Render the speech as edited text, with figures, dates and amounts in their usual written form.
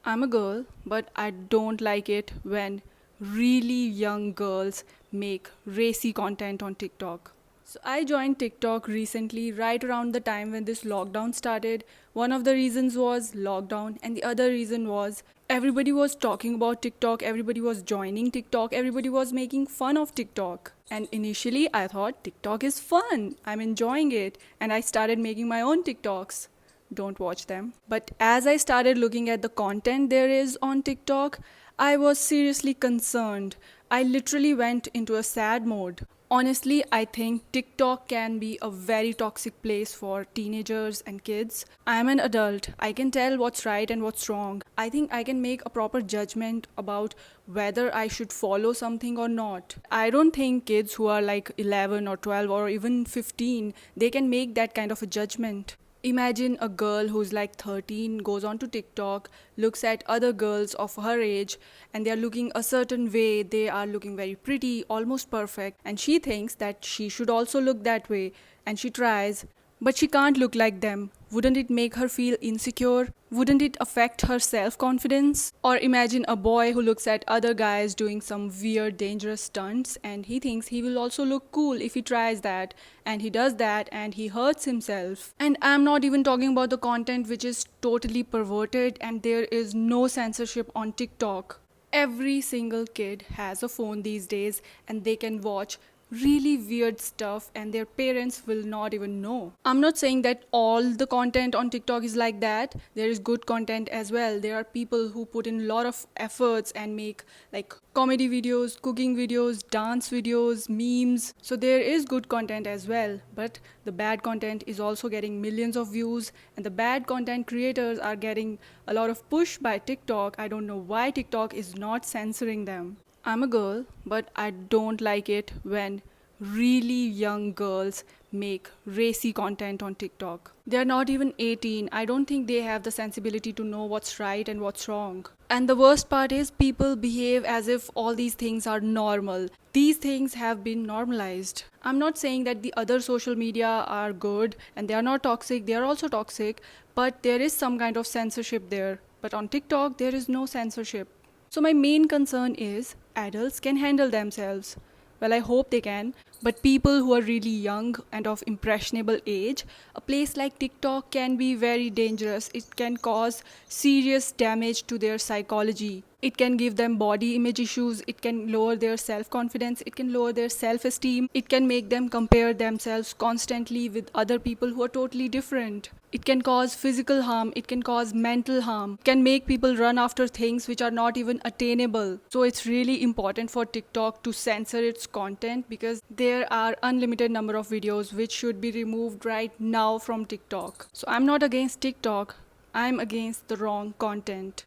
I'm a girl, but I don't like it when really young girls make racy content on TikTok. So I joined TikTok recently, right around the time when this lockdown started. One of the reasons was lockdown, and the other reason was everybody was talking about TikTok, everybody was joining TikTok, everybody was making fun of TikTok. And initially, I thought TikTok is fun, I'm enjoying it, and I started making my own TikToks. Don't watch them. But as I started looking at the content there is on TikTok, I was seriously concerned. I literally went into a sad mode. Honestly, I think TikTok can be a very toxic place for teenagers and kids. I am an adult. I can tell what's right and what's wrong. I think I can make a proper judgment about whether I should follow something or not. I don't think kids who are like 11 or 12 or even 15, they can make that kind of a judgment. Imagine a girl who's like 13 goes on to TikTok, looks at other girls of her age, and they are looking a certain way, they are looking very pretty, almost perfect, and she thinks that she should also look that way, and she tries, but she can't look like them. Wouldn't it make her feel insecure? Wouldn't it affect her self confidence? Or imagine a boy who looks at other guys doing some weird, dangerous stunts and he thinks he will also look cool if he tries that, and he does that and he hurts himself. And I'm not even talking about the content which is totally perverted and there is no censorship on TikTok. Every single kid has a phone these days and they can watch really weird stuff and their parents will not even know. I'm not saying that all the content on TikTok is like that. There is good content as well. There are people who put in a lot of efforts and make like comedy videos, cooking videos, dance videos, memes. So there is good content as well. But the bad content is also getting millions of views and the bad content creators are getting a lot of push by TikTok. I don't know why TikTok is not censoring them. I'm a girl, but I don't like it when really young girls make racy content on TikTok. They're not even 18. I don't think they have the sensibility to know what's right and what's wrong. And the worst part is people behave as if all these things are normal. These things have been normalized. I'm not saying that the other social media are good and they are not toxic, they are also toxic, but there is some kind of censorship there. But on TikTok, there is no censorship. So, my main concern is adults can handle themselves. Well, I hope they can, but people who are really young and of impressionable age, a place like TikTok can be very dangerous. It can cause serious damage to their psychology. It can give them body image issues, it can lower their self confidence, it can lower their self esteem, it can make them compare themselves constantly with other people who are totally different. It can cause physical harm, it can cause mental harm, it can make people run after things which are not even attainable. So it's really important for TikTok to censor its content because there are unlimited number of videos which should be removed right now from TikTok. So I'm not against TikTok, I'm against the wrong content.